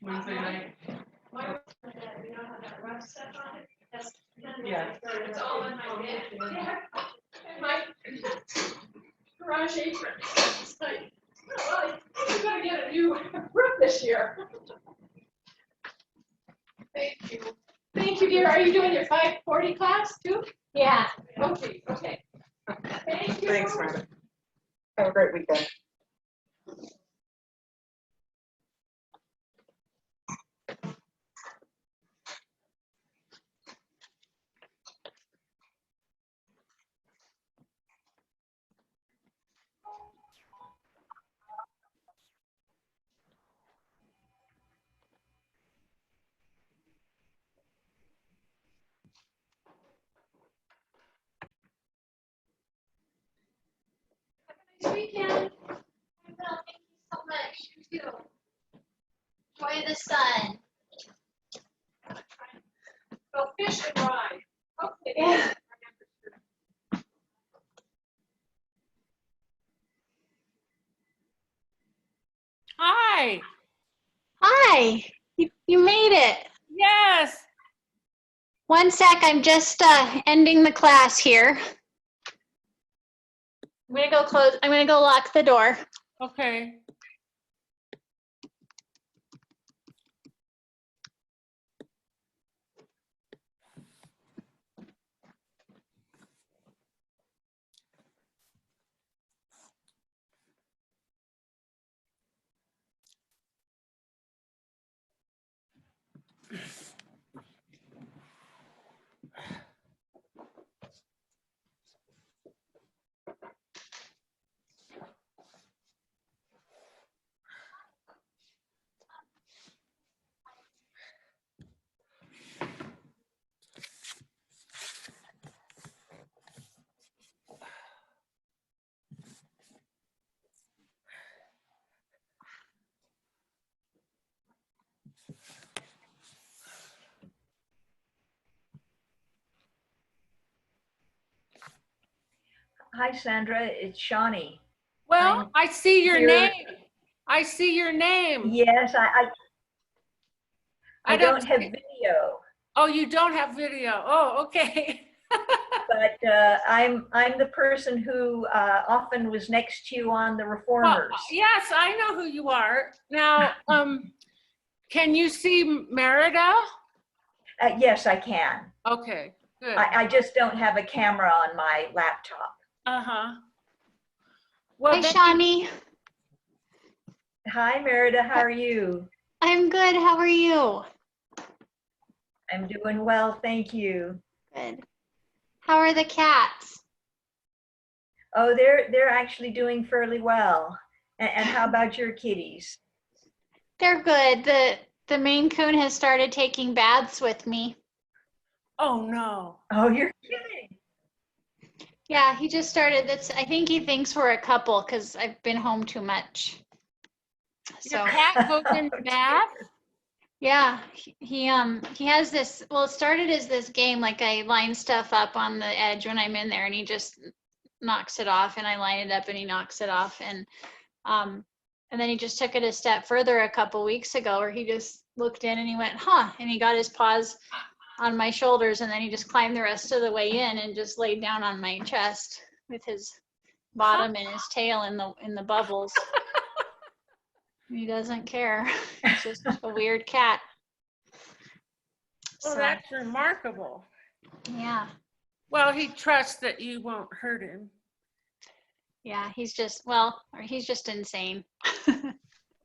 Wednesday night. Yeah. It's all in my garage apron. It's like, oh, well, you gotta get a new roof this year. Thank you. Thank you, dear. Are you doing your 540 class too? Yeah. Okay, okay. Thank you. Thanks, Brenda. Have a great weekend. Nice weekend. Well, thank you so much. You too. Enjoy the sun. Go fish and ride. Okay. Yeah. Hi. Hi. You made it. Yes. One sec. I'm just ending the class here. I'm gonna go close. I'm gonna go lock the door. Okay. Hi, Sandra. It's Shawnee. Well, I see your here. name. I see your name. Yes, I don't have see- video, Oh, you don't have video. Oh, okay. but I'm the person who often was next to you on the Well, Reformers. yes, I know who you are. Now, can you see Merida? Yes, I can. Okay, good. I just don't have a camera on my laptop. Uh-huh. Well, Hi, then- Shawnee. Hi, Merida. How are you? I'm good. How are you? I'm doing well, thank you. Good. How are the cats? Oh, they're actually doing fairly well. And how about your kitties? They're good. The Maine Coon has started taking baths with me. Oh, no. Oh, you're kidding. Yeah, he just started. I think he thinks we're a couple because I've been home too much. So Your cat goes in the bath? yeah, he has this. Well, it started as this game. Like I line stuff up on the edge when I'm in there, and he just knocks it off, and I line it up, and he knocks it off, and then he just took it a step further a couple weeks ago, where he just looked in and he went, huh, and he got his paws on my shoulders, and then he just climbed the rest of the way in and just laid down on my chest with his bottom and his tail in the bubbles. He doesn't care. He's just a weird cat. Well, So, that's remarkable. yeah. Well, he trusts that you won't hurt him. Yeah, he's just insane.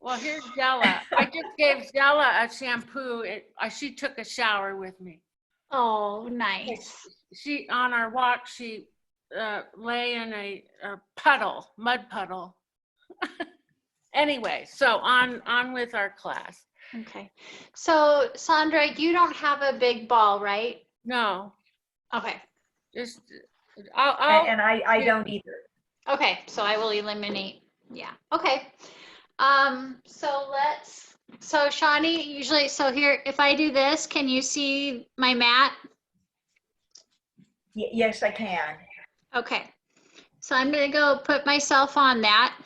Well, here's Della. I just gave Della a shampoo. She took a shower with me. Oh, nice. She, on our walk, she lay in a puddle, mud puddle. Anyway, so on with our class. Okay. So, Sandra, you don't have a big ball, right? No, Okay. just And I don't either. Okay, so I will eliminate. Yeah. Okay. So Shawnee, usually, so here, if I do this, can you see my mat? Yes, I can. Okay. So So I'm gonna go put myself on that,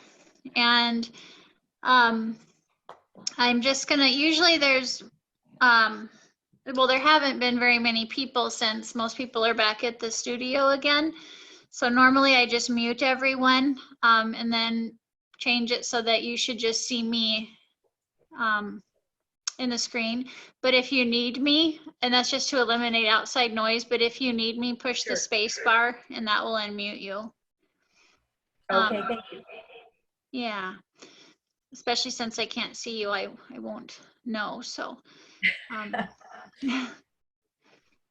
and I'm just gonna, usually there's, well, there haven't been very many people since most people are back at the studio again. So normally I just mute everyone, and then change it so that you should just see me in the screen. But if you need me, and that's just to eliminate outside noise, but if you need me, push the Sure. space bar and that will unmute you. Okay, thank you. Yeah, especially since I can't see you, I won't know, so.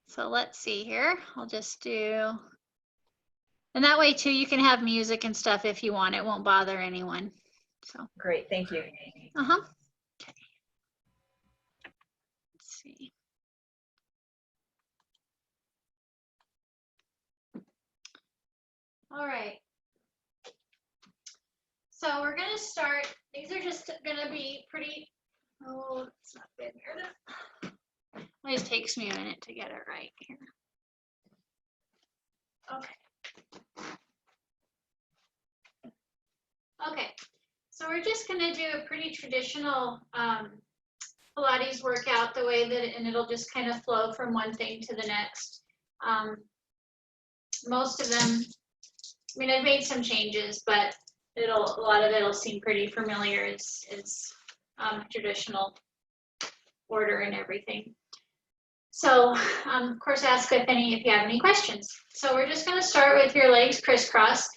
So let's see here, I'll just do, and that way too, you can have music and stuff if you want, it won't bother anyone, so. Great, thank you. Uh-huh. Okay. Let's see. All right. So we're gonna start, these are just gonna be pretty, oh, it's not been here. It always takes me a minute to get it right here. Okay. Okay, so we're just gonna do a pretty traditional Pilates workout the way that, and it'll just kind of flow from one thing to the next. Most of them, I mean, I've made some changes, but a lot of it'll seem pretty familiar. It's traditional order and everything. So, of course, ask if you have any questions. So we're just going to start with your legs crisscross,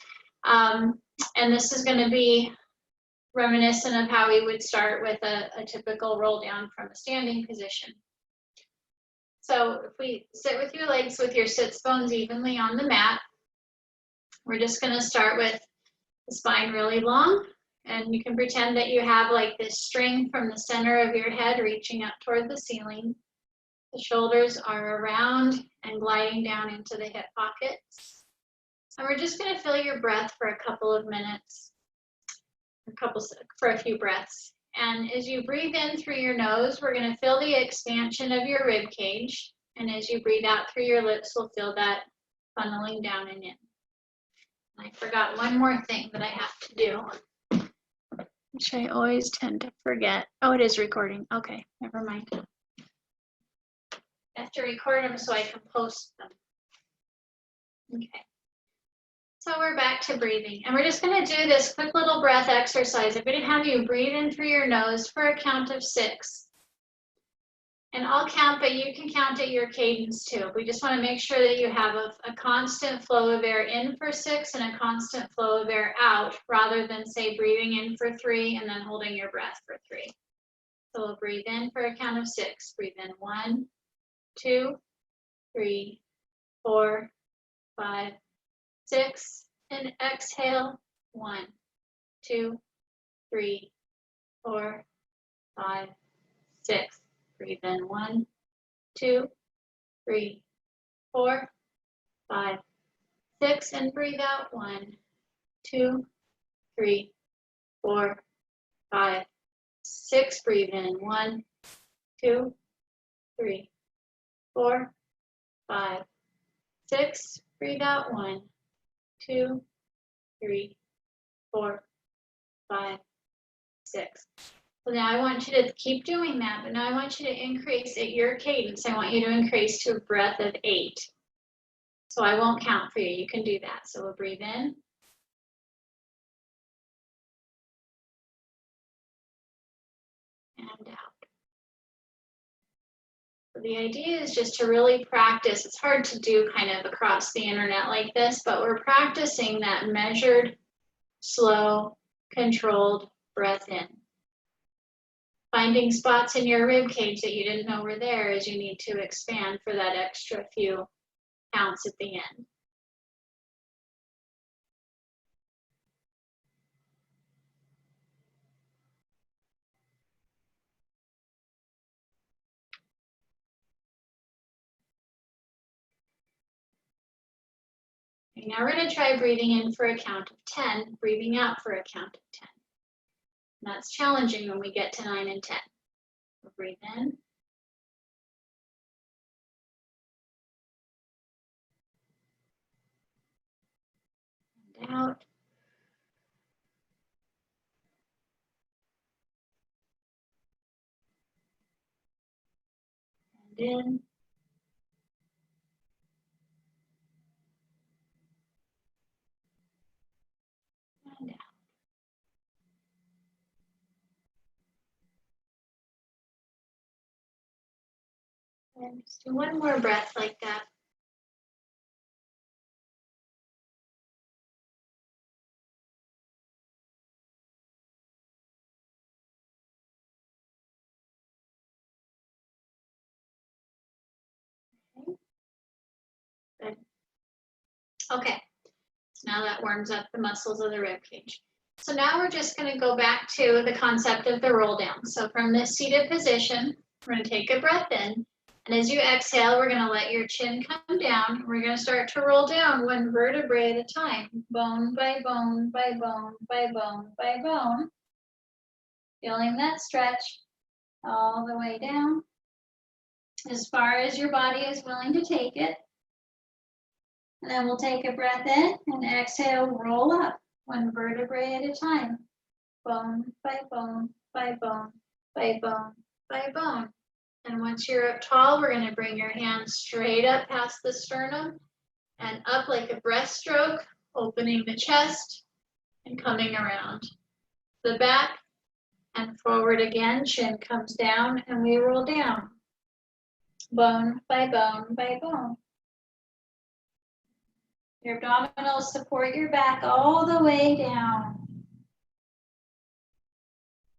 and this is going to be reminiscent of how we would start with a typical roll down from a standing position. So if we sit with your legs with your sits bones evenly on the mat, we're just going to start with the spine really long, and you can pretend that you have like this string from the center of your head reaching up toward the ceiling. The shoulders are around and gliding down into the hip pockets. And we're just going to feel your breath for a couple of minutes, for a few breaths. And as you breathe in through your nose, we're going to feel the expansion of your rib cage. And as you breathe out through your lips, we'll feel that funneling down and in. I forgot one more thing that I have to do, which I always tend to forget. Oh, it is recording. Okay, never mind. I have to record them so I can post them. Okay. So we're back to breathing, and we're just going to do this quick little breath exercise. I'm going to have you breathe in through your nose for a count of 6. And I'll count, but you can count at your cadence too. We just want to make sure that you have a constant flow of air in for 6 and a constant flow of air out, rather than say breathing in for 3 and then holding your breath for 3. So we'll breathe in for a count of 6. Breathe in 1, 2, 3, 4, 5, 6, and exhale 1, 2, 3, 4, 5, 6. Breathe in 1, 2, 3, 4, 5, 6, and breathe out 1, 2, 3, 4, 5, 6. Breathe in 1, 2, 3, 4, 5, 6. Breathe out 1, 2, 3, 4, 5, 6. So now I want you to keep doing that, but now I want you to increase at your cadence. I want you to increase to a breath of 8. So I won't count for you. You can do that. So we'll breathe in. And out. So the idea is just to really practice. It's hard to do kind of across the internet like this, but we're practicing that measured, slow, controlled breath in. Finding spots in your rib cage that you didn't know were there as you need to expand for that extra few counts at the end. Okay, now we're going to try breathing in for a count of 10, breathing out for a count of 10. And that's challenging when we get to 9 and 10. We'll breathe in. And out. And in. And out. And just do one more breath like that. Good. Okay, so now that warms up the muscles of the rib cage. So now we're just going to go back to the concept of the roll down. So from this seated position, we're going to take a breath in. And as you exhale, we're going to let your chin come down. We're going to start to roll down one vertebrae at a time, bone by bone by bone by bone by bone. Feeling that stretch all the way down as far as your body is willing to take it. And then we'll take a breath in and exhale, roll up one vertebrae at a time, bone by bone by bone by bone by bone. And once you're up tall, we're going to bring your hands straight up past the sternum and up like a breaststroke, opening the chest and coming around the back and forward again. Chin comes down and we roll down, bone by bone by bone. Your abdominals support your back all the way down.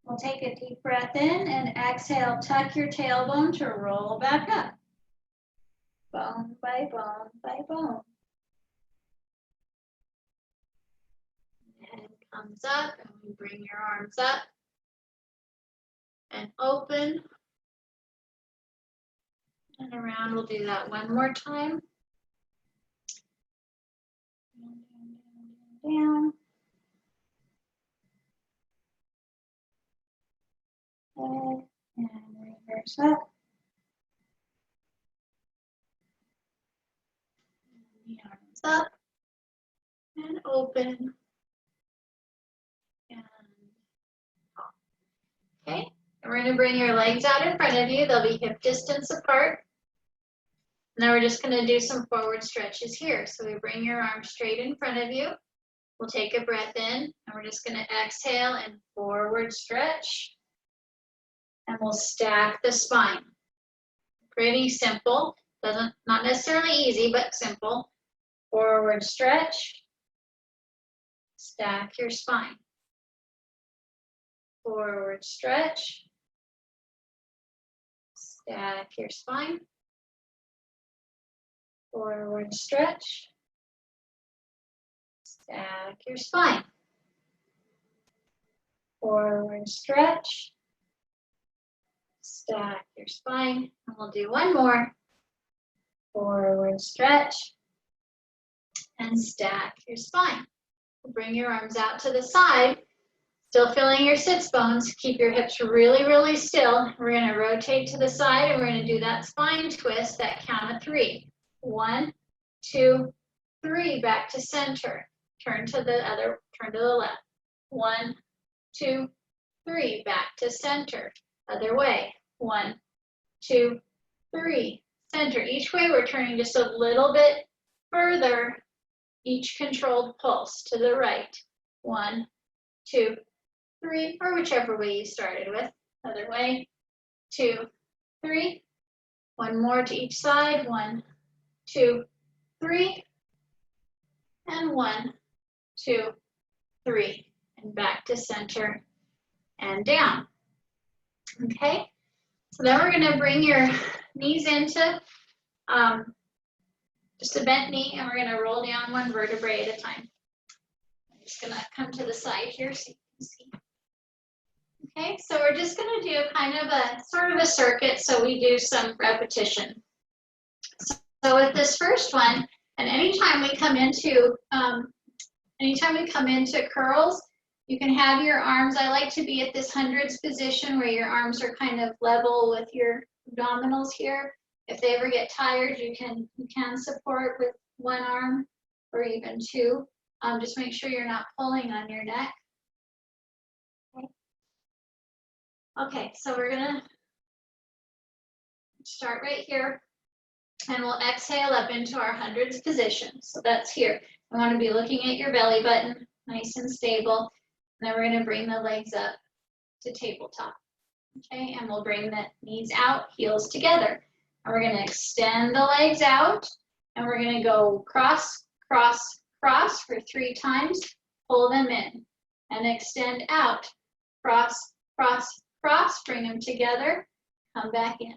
We'll take a deep breath in and exhale, tuck your tailbone to roll back up. Bone by bone by bone. Head comes up and we bring your arms up and open and around. We'll do that one more time. Down. And reverse up. The arms up and open and off. Okay, and we're going to bring your legs out in front of you. They'll be hip distance apart. Now we're just going to do some forward stretches here. So we bring your arms straight in front of you. We'll take a breath in and we're just going to exhale and forward stretch. And we'll stack the spine. Pretty simple. Not necessarily easy, but simple. Forward stretch. Stack your spine. Forward stretch. Stack your spine. Forward stretch. Stack your spine. Forward stretch. Stack your spine. And we'll do one more. Forward stretch. And stack your spine. Bring your arms out to the side. Still feeling your sits bones. Keep your hips really, really still. We're going to rotate to the side and we're going to do that spine twist, that count of 3. 1, 2, 3. Back to center. Turn to the left. 1, 2, 3. Back to center. Other way. 1, 2, 3. Center. Each way we're turning just a little bit further. Each controlled pulse to the right. 1, 2, 3, or whichever way you started with. Other way. 2, 3. One more to each side. 1, 2, 3. And 1, 2, 3. And back to center and down. Okay. So then we're going to bring your knees into just a bent knee, and we're going to roll down one vertebrae at a time. I'm just going to come to the side here so you can see. Okay, so we're just going to do kind of a sort of a circuit, so we do some repetition. So with this first one, and anytime we come into curls, you can have your arms. I like to be at this hundreds position where your arms are kind of level with your abdominals here. If they ever get tired, you can support with one arm or even 2. Just make sure you're not pulling on your neck. Okay, so we're gonna start right here, and we'll exhale up into our hundreds position. So that's here. I want to be looking at your belly button, nice and stable. And then we're gonna bring the legs up to tabletop. Okay, and we'll bring the knees out, heels together. And we're gonna extend the legs out, and we're gonna go cross, cross, cross for 3 times, pull them in, and extend out, cross, cross, cross, bring them together, come back in.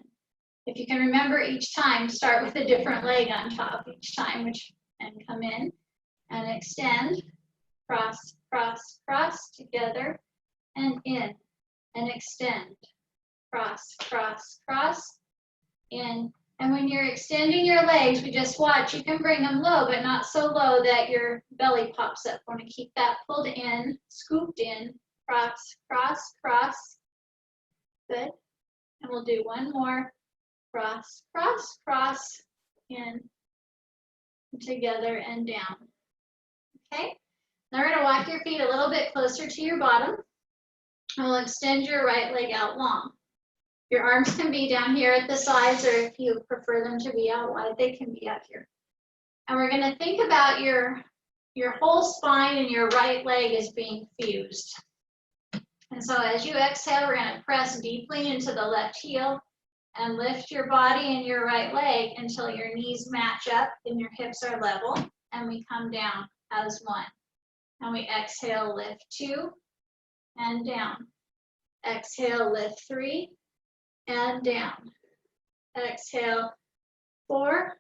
If you can remember each time, start with a different leg on top each time, and come in, and extend, cross, cross, cross, together, and in, and extend, cross, cross, cross, in. And when you're extending your legs, we just watch, you can bring them low, but not so low that your belly pops up. Want to keep that pulled in, scooped in, cross, cross, cross. Good. And we'll do one more. Cross, cross, cross, in, together, and down. Okay? Now we're going to walk your feet a little bit closer to your bottom. And we'll extend your right leg out long. Your arms can be down here at the sides, or if you prefer them to be out wide, they can be out here. And we're going to think about your whole spine and your right leg as being fused. And so as you exhale, we're going to press deeply into the left heel and lift your body and your right leg until your knees match up and your hips are level, and we come down as one. And we exhale, lift 2, and down. Exhale, lift 3, and down. Exhale, 4,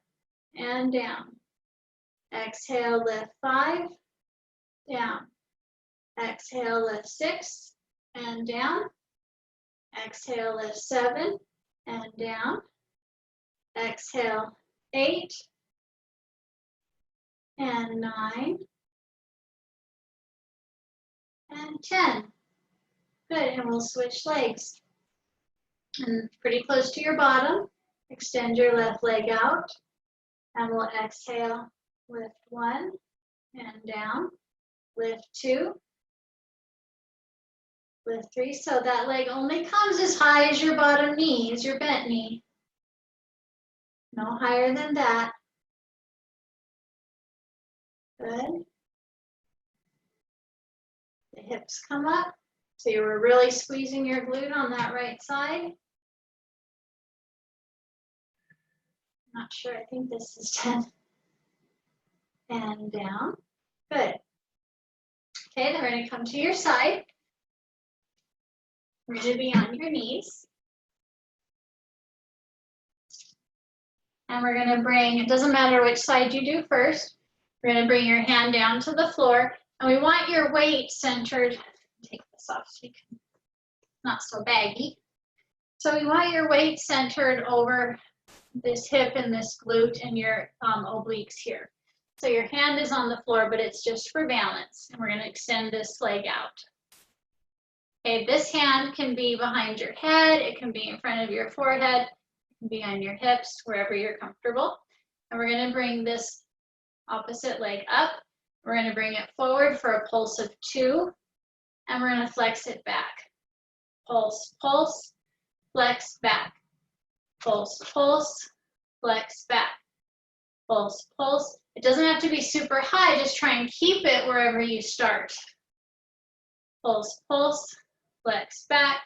and down. Exhale, lift 5, down. Exhale, lift 6, and down. Exhale, lift 7, and down. Exhale, 8, and 9, and 10. Good, and we'll switch legs. And pretty close to your bottom, extend your left leg out, and we'll exhale, lift 1, and down, lift 2, lift 3. So that leg only comes as high as your bottom knee, as your bent knee. No higher than that. Good. The hips come up. So you were really squeezing your glute on that right side. Not sure, I think this is 10. And down. Good. Okay, then we're going to come to your side. We're going to be on your knees. And we're going to bring, it doesn't matter which side you do first, we're going to bring your hand down to the floor. And we want your weight centered, take this off so you can, not so baggy. So we want your weight centered over this hip and this glute and your obliques here. So your hand is on the floor, but it's just for balance. And we're going to extend this leg out. Okay, this hand can be behind your head. It can be in front of your forehead. It can be on your hips, wherever you're comfortable. And we're going to bring this opposite leg up. We're going to bring it forward for a pulse of 2. And we're going to flex it back. Pulse, pulse, flex back. Pulse, pulse, flex back. Pulse, pulse. It doesn't have to be super high, just try and keep it wherever you start. Pulse, pulse, flex back.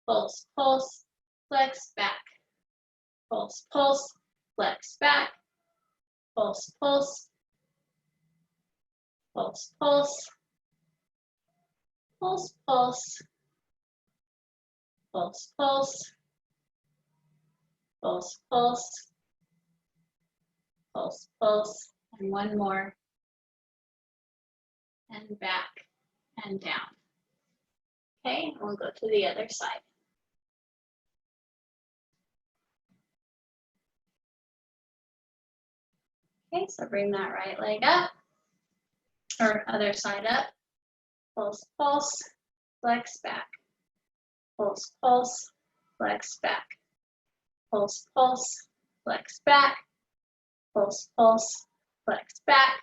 Pulse, pulse, flex back. Pulse, pulse, flex back. Pulse, pulse. Pulse, pulse. Pulse, pulse. Pulse, pulse. Pulse, pulse. Pulse, pulse. And one more. And back and down. Okay, we'll go to the other side. Okay, so bring that right leg up, or other side up. Pulse, pulse, flex back. Pulse, pulse, flex back. Pulse, pulse, flex back. Pulse, pulse, flex back.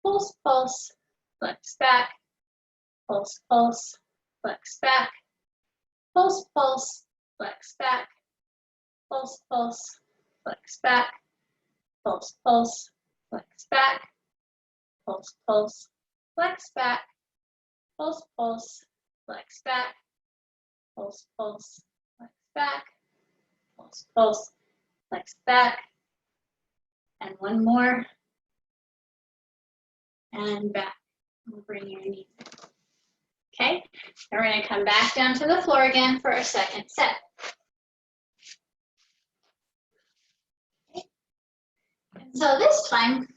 pulse, pulse, flex back, pulse, pulse, flex back, pulse, pulse, flex back, pulse, pulse, flex back, pulse, pulse, flex back, pulse, pulse, flex back, pulse, pulse, flex back, pulse, pulse, flex back, pulse, pulse, flex back, and one more, and back. We'll bring your knees in. Okay, and we're going to come back down to the floor again for our second set. Okay. And so this time,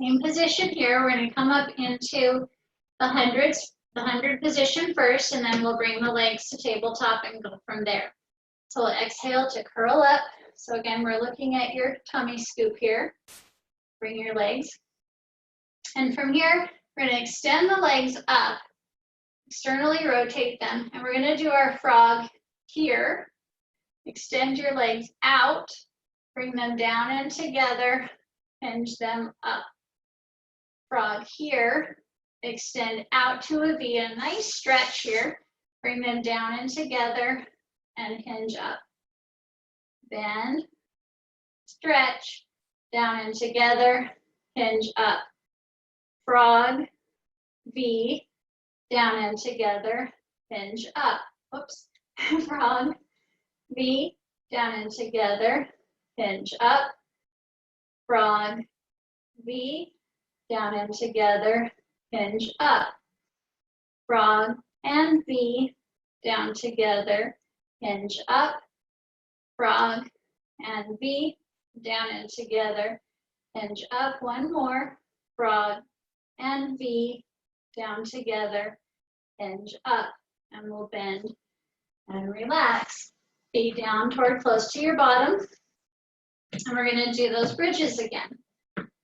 same position here, we're going to come up into the 100 position first, and then we'll bring the legs to tabletop and go from there. So we'll exhale to curl up. So again, we're looking at your tummy scoop here. Bring your legs. And from here, we're going to extend the legs up, externally rotate them, and we're going to do our frog here. Extend your legs out, bring them down and together, hinge them up. Frog here, extend out to a V, a nice stretch here. Bring them down and together and hinge up. Bend, stretch, down and together, hinge up. Frog, V, down and together, hinge up. Oops. Frog, V, down and together, hinge up. Frog, V, down and together, hinge up. Frog and V, down together, hinge up. Frog and V, down and together, hinge up. One more. Frog and V, down together, hinge up. And we'll bend and relax. Feet down toward close to your bottom. And we're going to do those bridges again.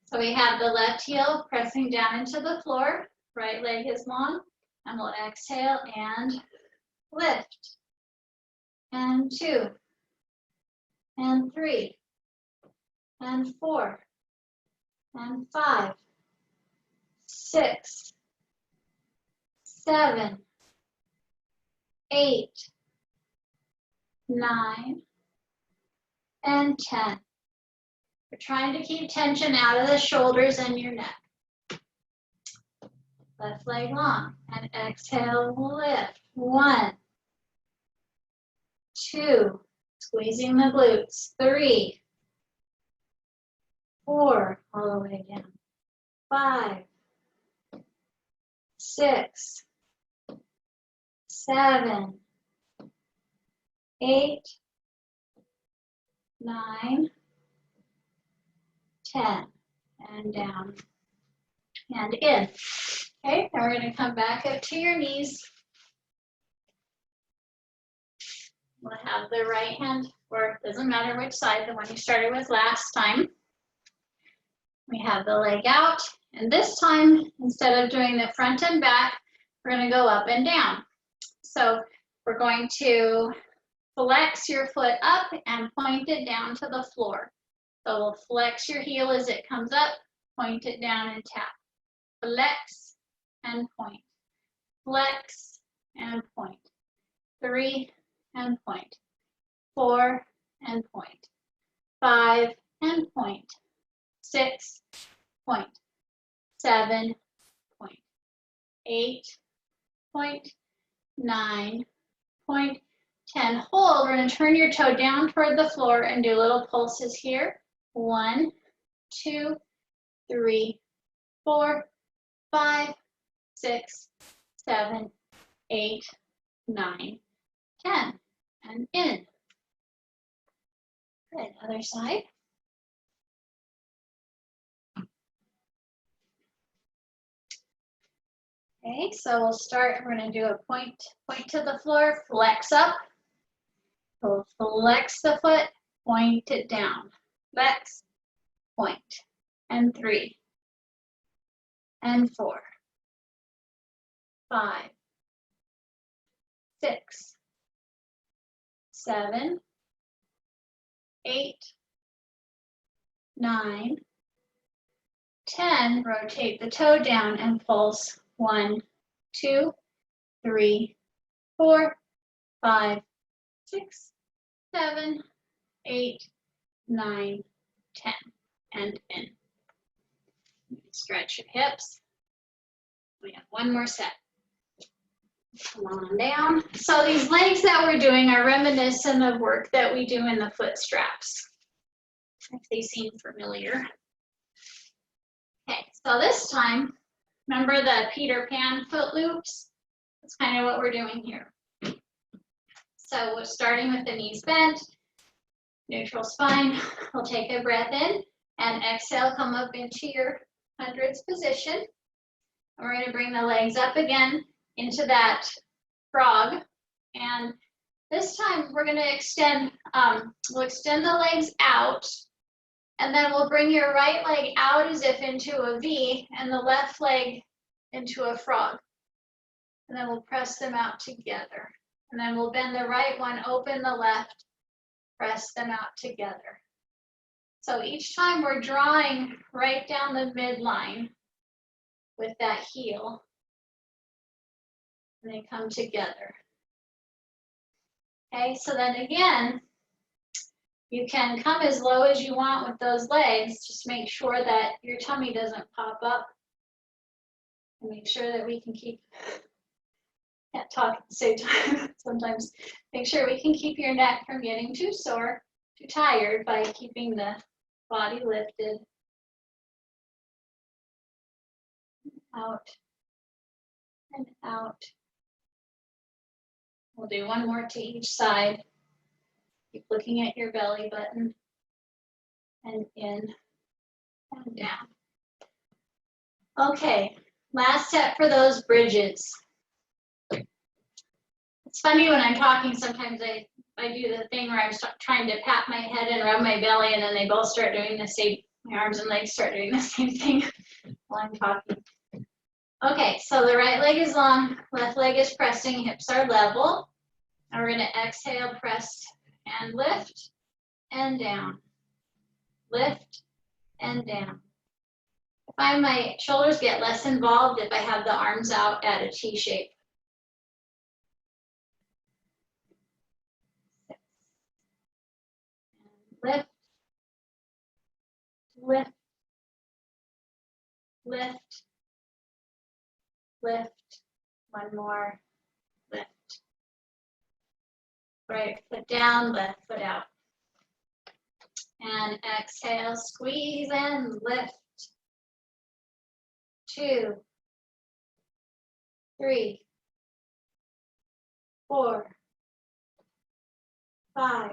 So we have the left heel pressing down into the floor, right leg is long, and we'll exhale and lift. And 2, and 3, and 4, and 5, 6, 7, 8, 9, and 10. We're trying to keep tension out of the shoulders and your neck. Left leg long, and exhale, lift. 1, 2, squeezing the glutes. 3, 4, all the way down. 5, 6, 7, 8, 9, 10, and down and in. Okay, now we're going to come back up to your knees. We'll have the right hand, or it doesn't matter which side, the one you started with last time. We have the leg out, and this time, instead of doing the front and back, we're going to go up and down. So we're going to flex your foot up and point it down to the floor. So we'll flex your heel as it comes up, point it down and tap. Flex and point. Flex and point. 3 and point. 4 and point. 5 and point. 6 point. 7 point. 8 point. 9 point. 10. Hold. We're going to turn your toe down toward the floor and do little pulses here. 1, 2, 3, 4, 5, 6, 7, 8, 9, 10. And in. Good. Other side. Okay, so we'll start. We're going to do a point to the floor, flex up. We'll flex the foot, point it down. Flex, point. And 3, and 4, 5, 6, 7, 8, 9, 10, rotate the toe down and pulse 1, 2, 3, 4, 5, 6, 7, 8, 9, 10, and in. Stretch your hips. We have one more set. Come on down. So these legs that we're doing are reminiscent of work that we do in the foot straps, if they seem familiar. Okay, so this time, remember the Peter Pan foot loops? That's kind of what we're doing here. So we're starting with the knees bent, neutral spine. We'll take a breath in and exhale, come up into your hundreds position. And we're going to bring the legs up again into that frog. And this time we're going to extend, we'll extend the legs out, and then we'll bring your right leg out as if into a V and the left leg into a frog. And then we'll press them out together. And then we'll bend the right one, open the left, press them out together. So each time we're drawing right down the midline with that heel, and they come together. Okay, so then again, you can come as low as you want with those legs. Just make sure that your tummy doesn't pop up. And make sure that we can keep, can't talk at the same time sometimes. Make sure we can keep your neck from getting too sore, too tired by keeping the body lifted. Out and out. We'll do one more to each side. Keep looking at your belly button, and in and down. Okay, last set for those bridges. It's funny when I'm talking, sometimes I do the thing where I'm trying to pat my head and rub my belly, and then they both start doing the same, my arms and legs start doing the same thing while I'm talking. Okay, so the right leg is long, left leg is pressing, hips are level. And we're going to exhale, press and lift and down. Lift and down. I find my shoulders get less involved if I have the arms out at a T shape. Lift, lift, lift, lift, one more, lift. Right foot down, left foot out. And exhale, squeeze and lift. 2, 3, 4, 5,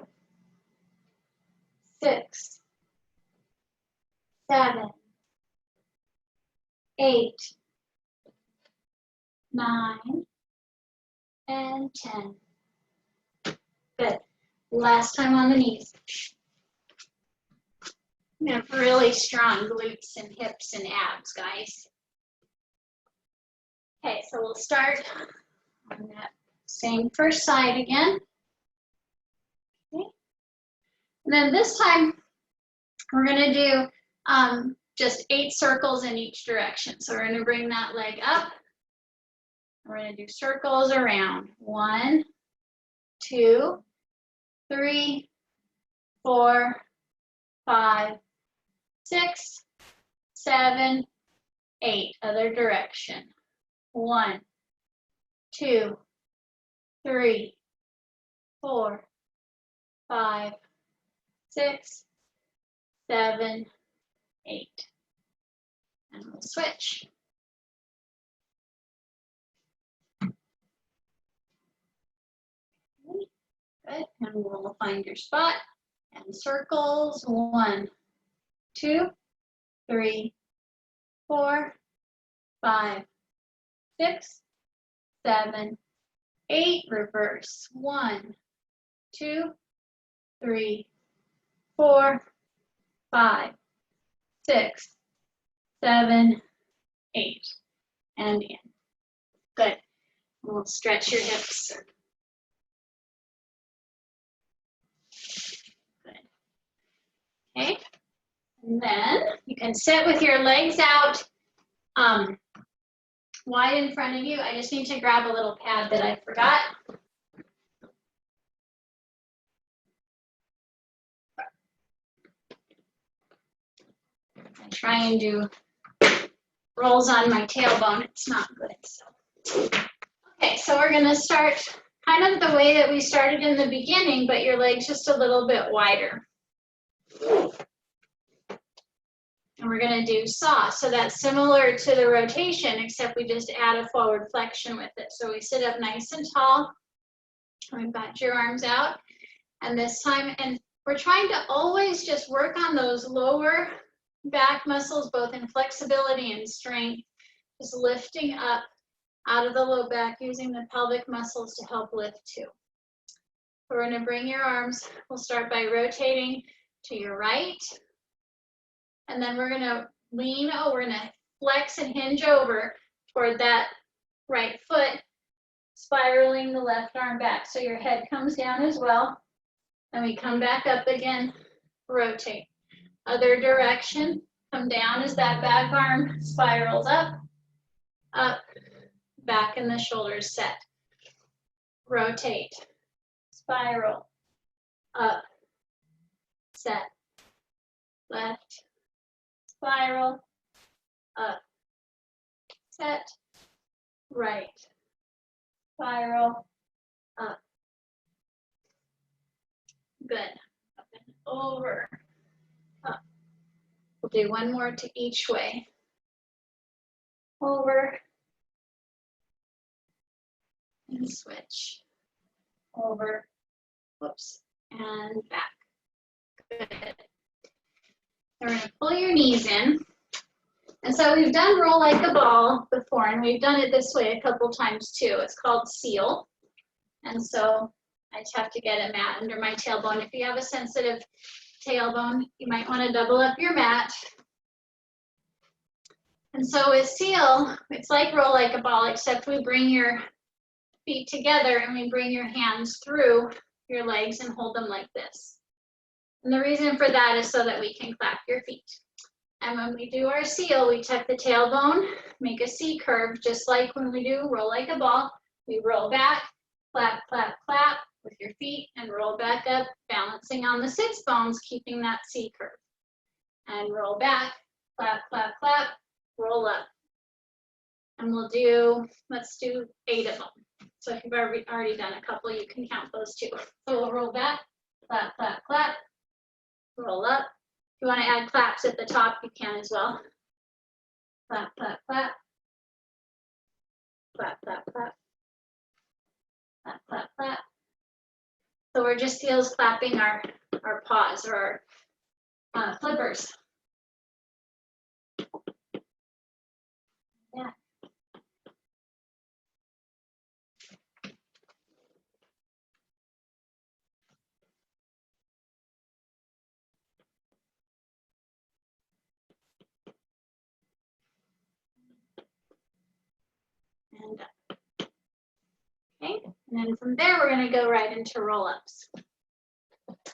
6, 7, 8, 9, and 10. Good. Last time on the knees. We have really strong glutes and hips and abs, guys. Okay, so we'll start on that same first side again. Okay. And then this time, we're going to do just 8 circles in each direction. So we're going to bring that leg up. We're going to do circles around. 1, 2, 3, 4, 5, 6, 7, 8. Other direction. 1, 2, 3, 4, 5, 6, 7, 8. And we'll switch. Good, and we'll find your spot and circles. 1, 2, 3, 4, 5, 6, 7, 8. Reverse. 1, 2, 3, 4, 5, 6, 7, 8. And in. Good. And we'll stretch your hips. Okay, And then you can sit with your legs out wide in front of you. I just need to grab a little pad that I forgot. I try and do rolls on my tailbone. It's not good. So. Okay, so we're gonna start kind of the way that we started in the beginning, but your legs just a little bit wider. And we're gonna do saw. So that's similar to the rotation, except we just add a forward flexion with it. So we sit up nice and tall. We've got your arms out. And this time, and we're trying to always just work on those lower back muscles, both in flexibility and strength, just lifting up out of the low back, using the pelvic muscles to help lift too. We're gonna bring your arms, we'll start by rotating to your right, and then we're gonna lean over, we're gonna flex and hinge over toward that right foot, spiraling the left arm back. So your head comes down as well, and we come back up again, rotate. Other direction, come down as that back arm spirals up, back and the shoulders set. Rotate, spiral, up, set, left, spiral, up, set, right, spiral, up. Good. Up and over, up. We'll do one more to each way. Over, and switch. Over, whoops, and back. Good. We're going to pull your knees in. And so we've done roll like a ball before, and we've done it this way a couple times too. It's called seal. And so I just have to get a mat under my tailbone. If you have a sensitive tailbone, you might want to double up your mat. And so with seal, it's like roll like a ball, except we bring your feet together and we bring your hands through your legs and hold them like this. And the reason for that is so that we can clap your feet. And when we do our seal, we tuck the tailbone, make a C curve, just like when we do roll like a ball. We roll back, clap, clap, clap with your feet, and roll back up, balancing on the sits bones, keeping that C curve. And roll back, clap, clap, clap, roll up. And we'll do, let's do 8 of them. So if you've already done a couple, you can count those too. So we'll roll back, clap, clap, clap, roll up. If you want to add claps at the top, you can as well. Clap, clap, clap. Clap, clap, clap. Clap, clap, clap. So we're just heels clapping our paws or our flippers. Yeah. And up. Okay, and then from there, we're going to go right into roll-ups.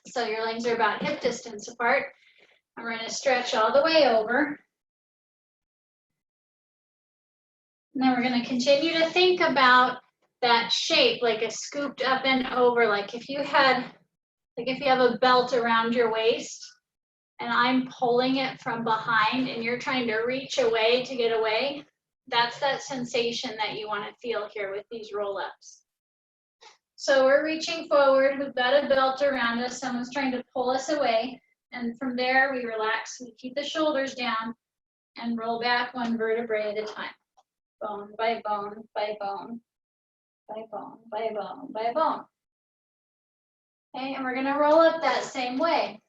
So your legs are about hip distance apart. And we're going to stretch all the way over. And then we're going to continue to think about that shape, like a scooped up and over, like if you have a belt around your waist and I'm pulling it from behind and you're trying to reach away to get away, that's that sensation that you want to feel here with these roll-ups. So we're reaching forward, we've got a belt around us, someone's trying to pull us away, and from there we relax, we keep the shoulders down and roll back one vertebrae at a time. Bone by bone by bone, by bone by bone by bone. Okay, and we're gonna roll up that same way.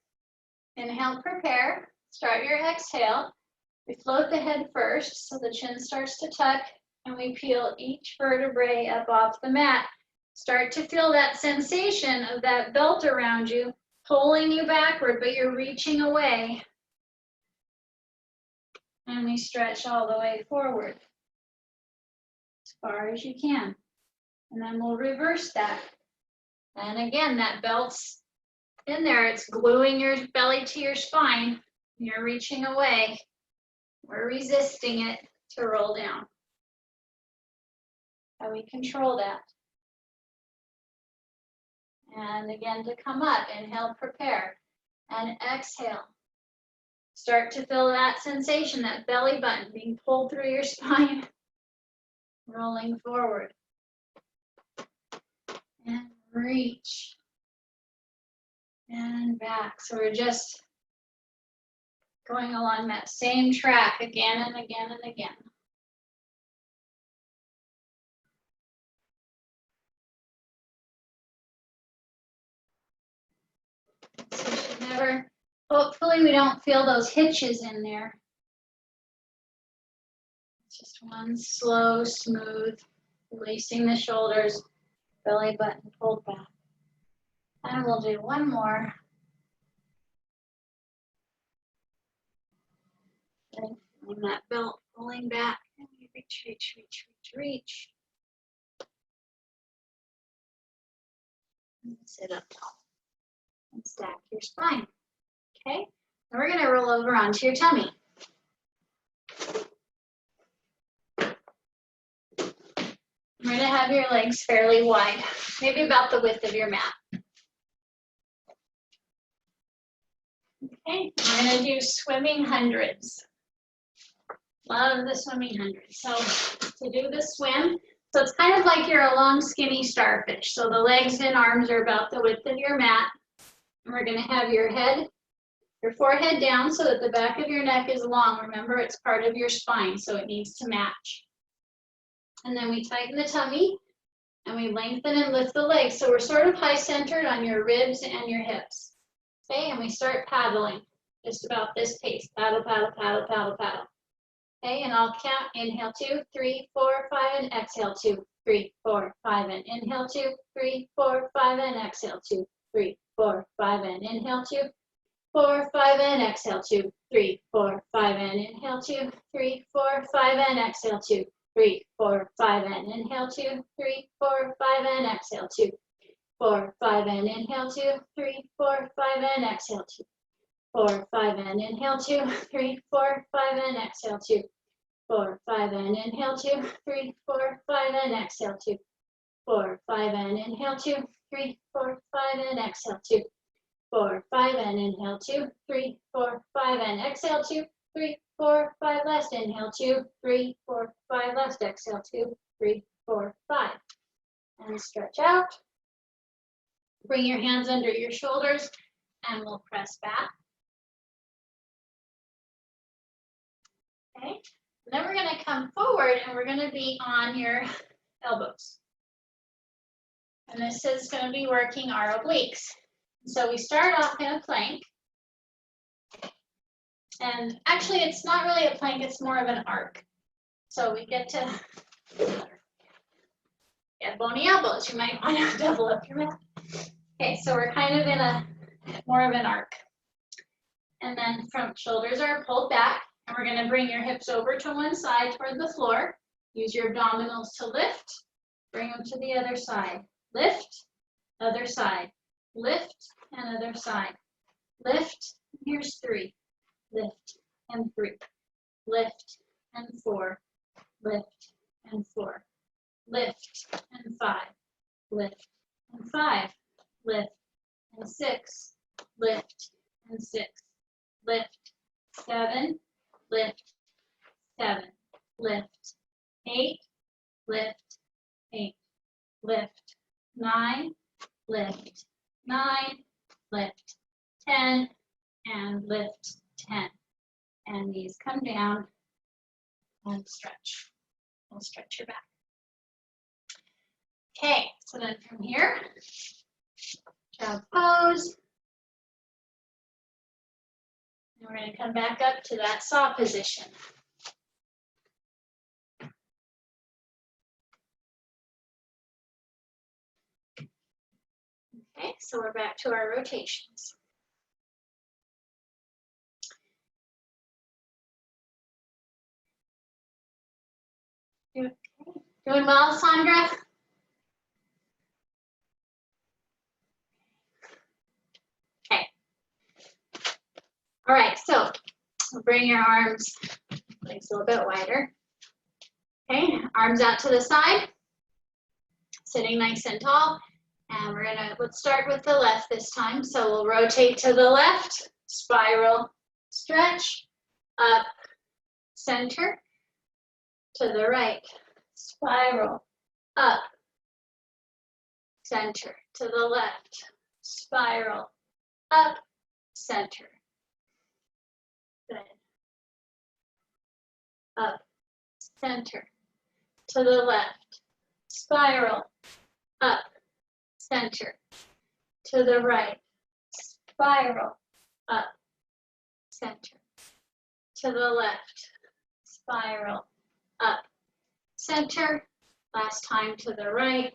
Inhale, prepare, start your exhale. We float the head first, so the chin starts to tuck, and we peel each vertebrae up off the mat. Start to feel that sensation of that belt around you, pulling you backward, but you're reaching away. And we stretch all the way forward, as far as you can. And then we'll reverse that. And again, that belt's in there, it's gluing your belly to your spine. You're reaching away. We're resisting it to roll down. How we control that. And again, to come up, inhale, prepare, and exhale. Start to feel that sensation, that belly button being pulled through your spine, rolling forward. And reach. And back. So we're just going along that same track again and again and again. So you should never, hopefully we don't feel those hitches in there. It's just one slow, smooth, releasing the shoulders, belly button pulled back. And we'll do one more. And feeling that belt pulling back. And we reach, reach, reach, reach, reach. And sit up tall. And stack your spine. Okay? And we're going to roll over onto your tummy. You're going to have your legs fairly wide, maybe about the width of your mat. Okay, we're going to do swimming hundreds. Love the swimming hundreds. So to do the swim, so it's kind of like you're a long, skinny starfish. So the legs and arms are about the width of your mat. And we're going to have your head, your forehead down so that the back of your neck is long. Remember, it's part of your spine, so it needs to match. And then we tighten the tummy, and we lengthen and lift the legs. So we're sort of high-centered on your ribs and your hips. Okay, and we start paddling, just about this pace. Paddle, paddle, paddle, paddle, paddle. Okay, and I'll count. Inhale, 2, 3, 4, 5, and exhale, 2, 3, 4, 5, and inhale, 2, 3, 4, 5, and exhale, 2, 3, 4, 5, and inhale, 2, 4, 5, and exhale, 2, 3, 4, 5, and inhale, 2, 3, 4, 5, and exhale, 2, 3, 4, 5, and inhale, 2, 3, 4, 5, and exhale, 2, 4, 5, and inhale, 2, 3, 4, 5, and exhale, 2, 4, 5, and inhale, 2, 3, 4, 5, and exhale, 2, 4, 5, and inhale, 2, 3, 4, 5, and exhale, 2, 4, 5, and inhale, 2, 3, 4, 5, and exhale, 2, 4, 5, and inhale, 2, 3, 4, 5, and exhale, 2, 3, 4, 5, last inhale, 2, 3, 4, 5, last exhale, 2, 3, 4, 5. And stretch out. Bring your hands under your shoulders and we'll press back. Okay, and then we're going to come forward and we're going to be on your elbows. And this is going to be working our obliques. So we start off in a plank. And actually, it's not really a plank, it's more of an arc. So we get to get bony elbows. You might want to double up your mat. Okay, so we're kind of in a more of an arc. And then front shoulders are pulled back, and we're going to bring your hips over to one side toward the floor. Use your abdominals to lift. Bring them to the other side. Lift, other side. Lift, and other side. Lift, here's 3. Lift, and 3. Lift, and 4. Lift, and 4. Lift, and 5. Lift, and 5. Lift, and 6. Lift, and 6. Lift, 7. Lift, 7. Lift, 8. Lift, 8. Lift, 9. Lift, 9. Lift, 10. And lift, 10. And these come down and stretch. We'll stretch your back. Okay, so then from here, child pose. And we're going to come back up to that saw position. Okay, so we're back to our rotations. Okay. Doing well, Sandra? Okay. All right, so So bring your arms, legs a little bit wider. Okay, arms out to the side, sitting nice and tall. And let's start with the left this time. So we'll rotate to the left, spiral, stretch, up, center, to the right, spiral, up, center, to the left, spiral, up, center. Good. Up, center, to the left, spiral, up, center, to the right, spiral, up, center, to the left, spiral, up, center, last time to the right,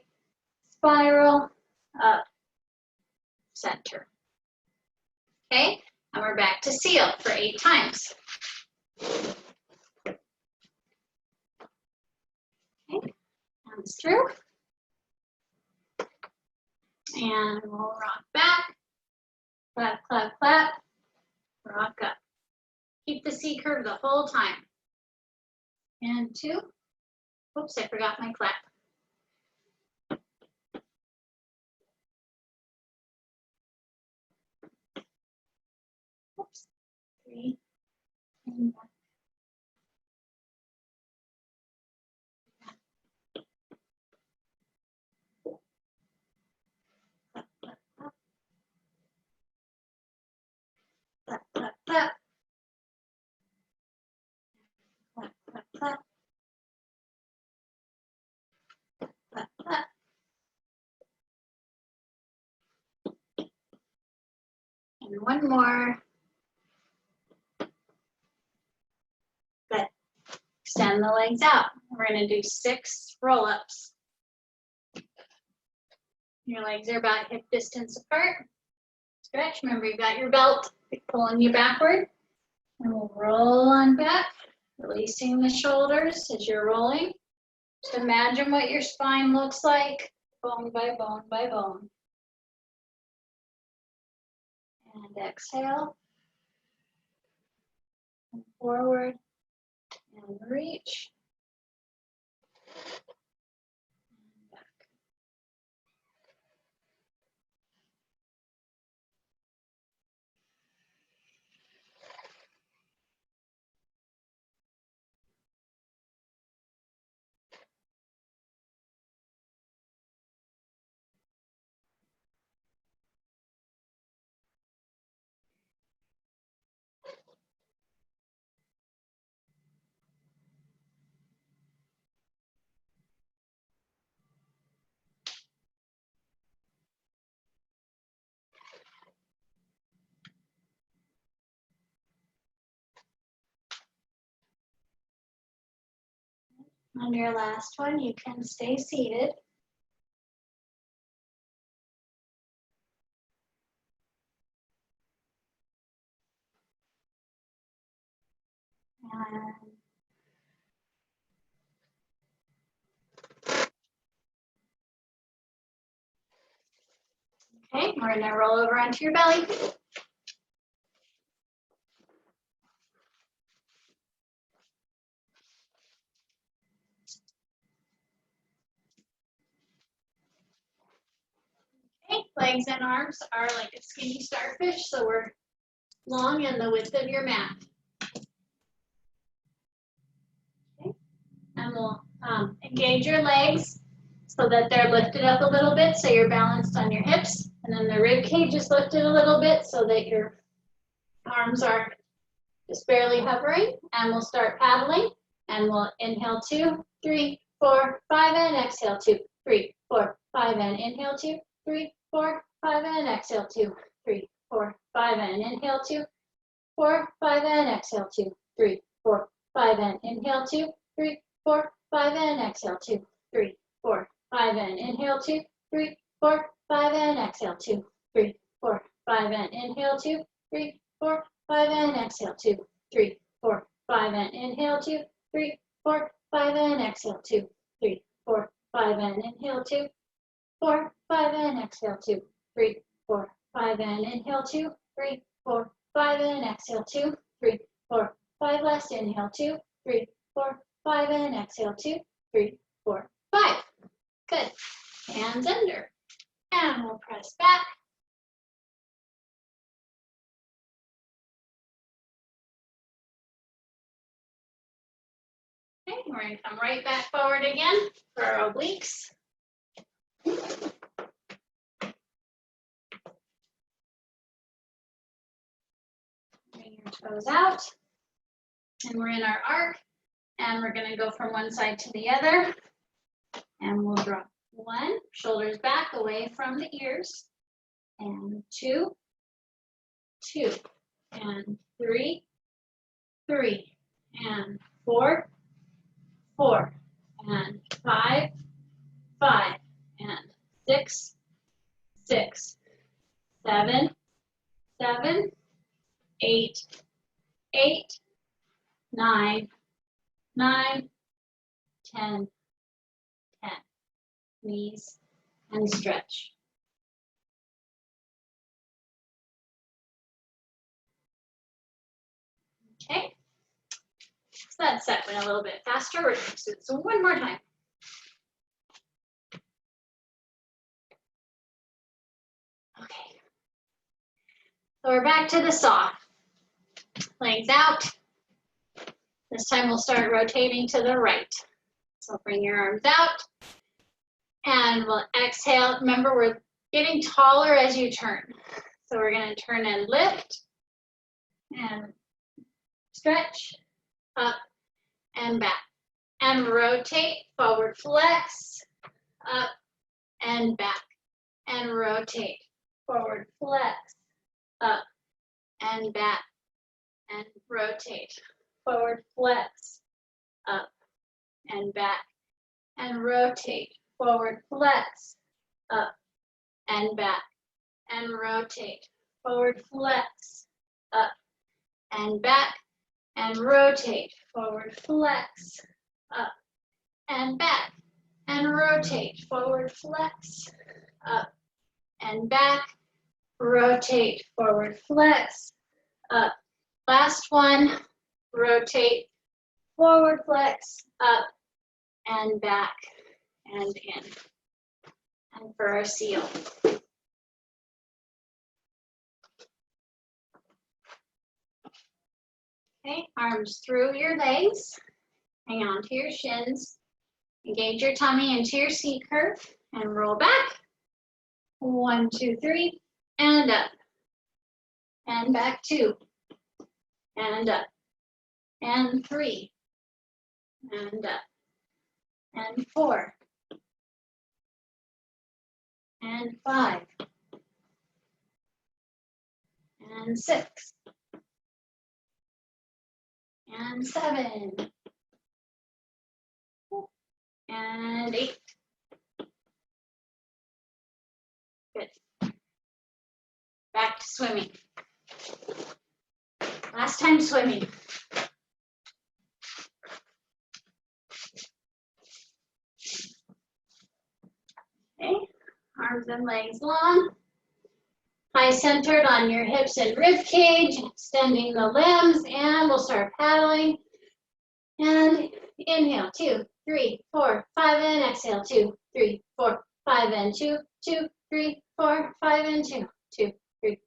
spiral, up, center. Okay, and we're back to seal for 8 times. Okay, hands through. And we'll rock back, clap, clap, clap, rock up. Keep the C curve the whole time. And 2. Oops, I forgot my clap. Oops. 3. And back. Clap, clap, clap. Clap, clap, clap. Clap, clap. And one more. Good. Extend the legs out. We're going to do 6 roll-ups. Your legs are about hip distance apart. Stretch. Remember, you've got your belt pulling you backward. And we'll roll on back, releasing the shoulders as you're rolling. Just imagine what your spine looks like, bone by bone by bone. And exhale. And forward. And reach. And back. On your last one, you can stay seated. And okay, we're going to roll over onto your belly. Okay, legs and arms are like a skinny starfish, so we're long in the width of your mat. Okay, and we'll engage your legs so that they're lifted up a little bit so you're balanced on your hips, and then the rib cage is lifted a little bit so that your arms are just barely hovering, and we'll start paddling, and we'll inhale 2, 3, 4, 5, and exhale 2, 3, 4, 5, and inhale 2, 3, 4, 5, and exhale 2, 3, 4, 5, and inhale 2, 4, 5, and exhale 2, 3, 4, 5, and inhale 2, 3, 4, 5, and exhale 2, 3, 4, 5, and inhale 2, 3, 4, 5, and exhale 2, 3, 4, 5, and inhale 2, 3, 4, 5, and exhale 2, 3, 4, 5, and inhale 2, 3, 4, 5, and exhale 2, 3, 4, 5, and inhale 2, 4, 5, and exhale 2, 3, 4, 5, and inhale 2, 3, 4, 5, and exhale 2, 3, 4, 5 last. Inhale, 2, 3, 4, 5, and exhale, 2, 3, 4, 5. Good. Hands under. And we'll press back. Okay, we're going to come right back forward again for our obliques. Bring your toes out. And we're in our arc. And we're going to go from one side to the other. And we'll drop 1, shoulders back away from the ears. And 2, 2, and 3, 3, and 4, 4, and 5, 5, and 6, 6, 7, 7, 8, 8, 9, 9, 10, 10. Knees and stretch. Okay. So that set went a little bit faster. We're going to do this one more time. Okay. So we're back to the saw. Legs out. This time we'll start rotating to the right. So bring your arms out. And we'll exhale. Remember, we're getting taller as you turn. So we're going to turn and lift. And stretch. Up and back. And rotate. Forward flex. Up and back. And rotate. Forward flex. Up and back. And rotate. Forward flex. Up and back. And rotate. Forward flex. Up and back. And rotate. Forward flex. Up and back. And rotate. Forward flex. Up and back. And rotate. Forward flex. Up and back. Rotate. Forward flex. Up. Last one. Rotate. Forward flex. Up and back. And in. And for our seal. Okay, arms through your legs. Hang on to your shins. Engage your tummy into your C curve and roll back. 1, 2, 3, and up. And back 2. And up. And 3. And up. And 4. And 5. And 6. And 7. And 8. Good. Back to swimming. Last time swimming. Okay, arms and legs long. Eyes centered on your hips and rib cage, extending the limbs, and we'll start paddling. And inhale, 2, 3, 4, 5, and exhale, 2, 3, 4, 5, and 2, 2, 3, 4, 5, and 2, 2, 3,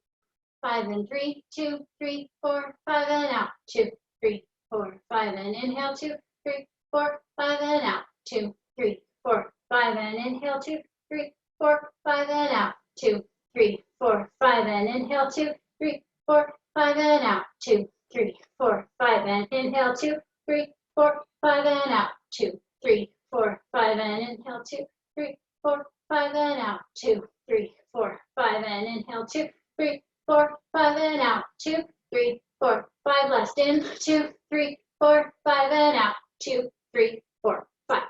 5, and 3, 2, 3, 4, 5, and out, 2, 3, 4, 5, and inhale, 2, 3, 4, 5, and out, 2, 3, 4, 5, and inhale, 2, 3, 4, 5, and out, 2, 3, 4, 5, and inhale, 2, 3, 4, 5, and out, 2, 3, 4, 5, and inhale, 2, 3, 4, 5, and out, 2, 3, 4, 5, and inhale, 2, 3, 4, 5, and out, 2, 3, 4, 5, and inhale, 2, 3, 4, 5, and out, 2, 3, 4, 5, last in, 2, 3, 4, 5, and out, 2, 3, 4, 5.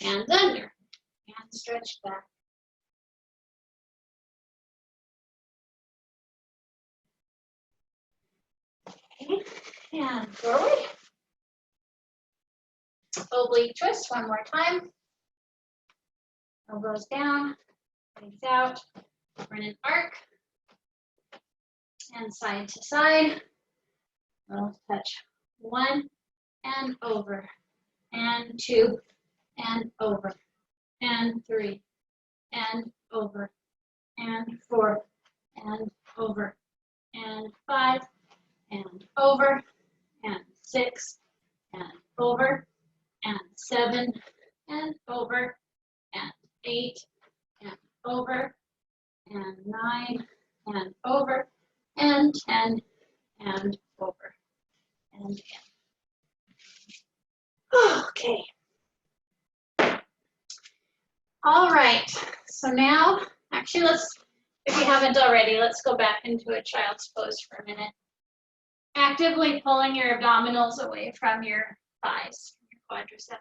Hands under, and stretch back. Okay, and forward. Oblique twist one more time. Elbows down, legs out. We're in an arc. And side to side. Little touch. 1 and over. And 2 and over. And 3 and over. And 4 and over. And 5 and over. And 6 and over. And 7 and over. And 8 and over. And 9 and over. And 10 and over. And in. Okay. All right. So now, actually, if you haven't already, let's go back into a child's pose for a minute. Actively pulling your abdominals away from your thighs, your quadriceps.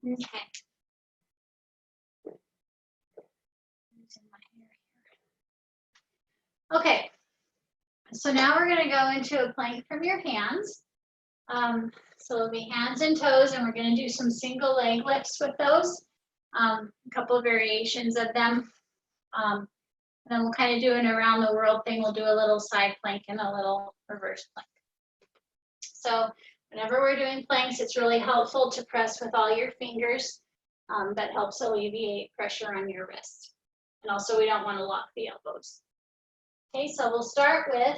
Okay. Okay, so now we're going to go into a plank from your hands. So it'll be hands and toes, and we're going to do some single leg lifts with those. A couple of variations of them. And then we'll kind of do an around the world thing. We'll do a little side plank and a little reverse plank. So whenever we're doing planks, it's really helpful to press with all your fingers. That helps alleviate pressure on your wrists. And also we don't want to lock the elbows. Okay, so we'll start with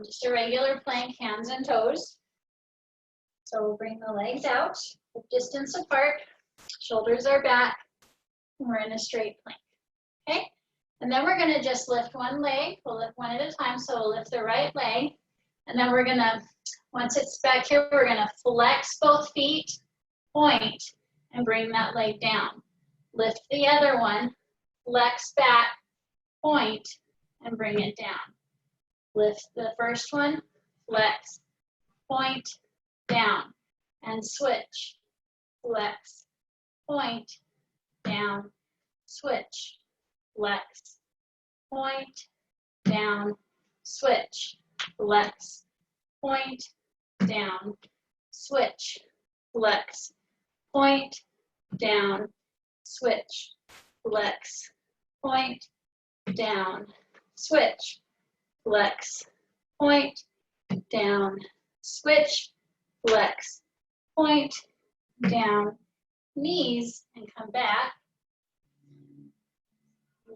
just a regular plank, hands and toes. So we'll bring the legs out, distance apart, shoulders are back, and we're in a straight plank. Okay, and then we're going to just lift one leg. We'll lift one at a time. So we'll lift the right leg, and then we're going to, once it's back here, we're going to flex both feet, point, and bring that leg down. Lift the other one, flex back, point, and bring it down. Lift the first one, flex, point, down, and switch. Flex, point, down, switch. Flex, point, down, switch. Flex, point, down, switch. Flex, point, down, switch. Flex, point, down, switch. Flex, point, down, switch. Flex, point, down, knees, and come back.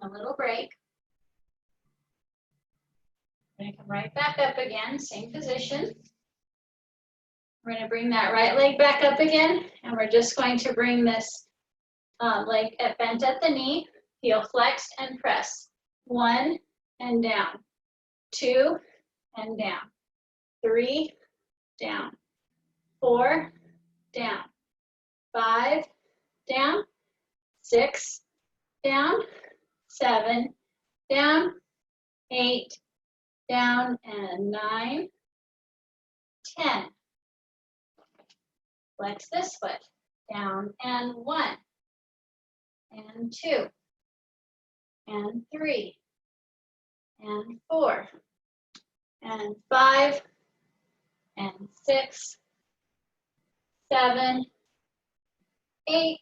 A little break. We're going to come right back up again, same position. We're going to bring that right leg back up again, and we're just going to bring this leg bent at the knee, heel flexed and press. 1 and down, 2 and down, 3 down, 4 down, 5 down, 6 down, 7 down, 8 down, and 9, 10. Flex this foot, down, and 1, and 2, and 3, and 4, and 5, and 6, 7, 8,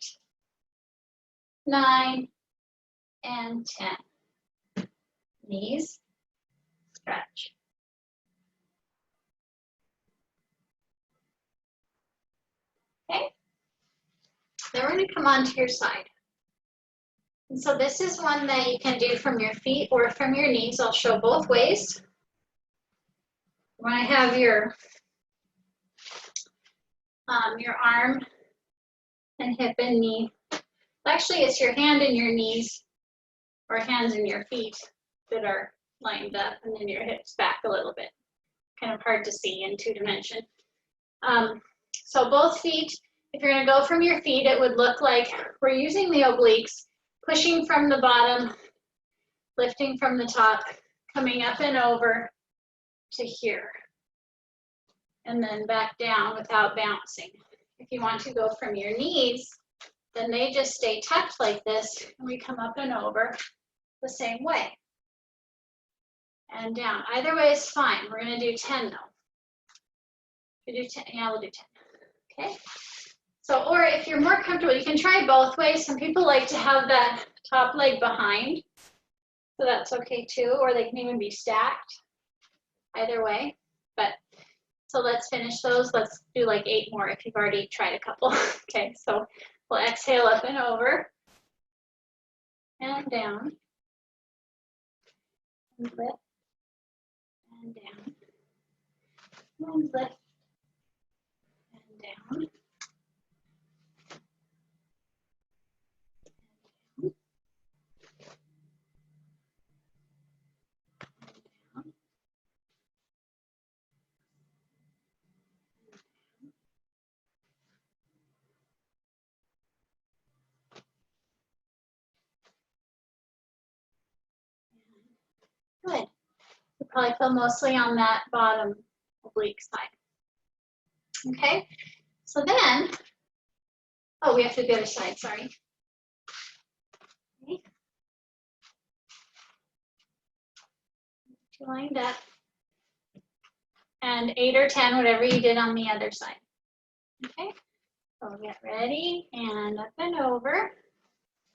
9, and 10. Knees, stretch. Okay. Then we're going to come onto your side. And so this is one that you can do from your feet or from your knees. I'll show both ways. You want to have your arm and hip and knee. Actually, it's your hand and your knees or hands and your feet that are lined up, and then your hips back a little bit. Kind of hard to see in 2 dimension. So both feet, if you're going to go from your feet, it would look like we're using the obliques, pushing from the bottom, lifting from the top, coming up and over to here, and then back down without bouncing. If you want to go from your knees, then they just stay tucked like this, and we come up and over the same way. and down. Either way is fine. We're gonna do 10 though. We do 10, yeah, we'll do 10. Okay. So, or if you're more comfortable, you can try both ways. Some people like to have that top leg behind, so that's okay too, or they can even be stacked. Either way, but so let's finish those. Let's do like 8 more if you've already tried a couple. Okay, so we'll exhale up and over and down and lift and down and lift and down. Good. You probably feel mostly on that bottom oblique side. Okay, so then, oh, we have to do the other side, sorry. Okay. Lined up. And 8 or 10, whatever you did on the other side. Okay, so get ready and up and over.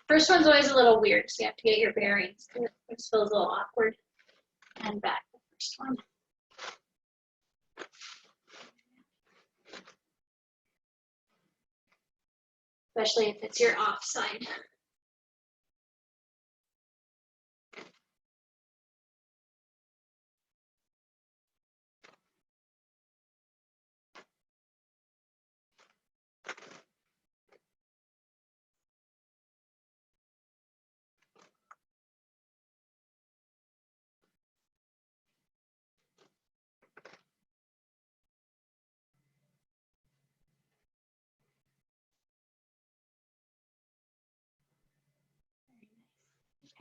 First one's always a little weird, so you have to get your bearings. It just feels a little awkward. And back the first one. Especially if it's your off side.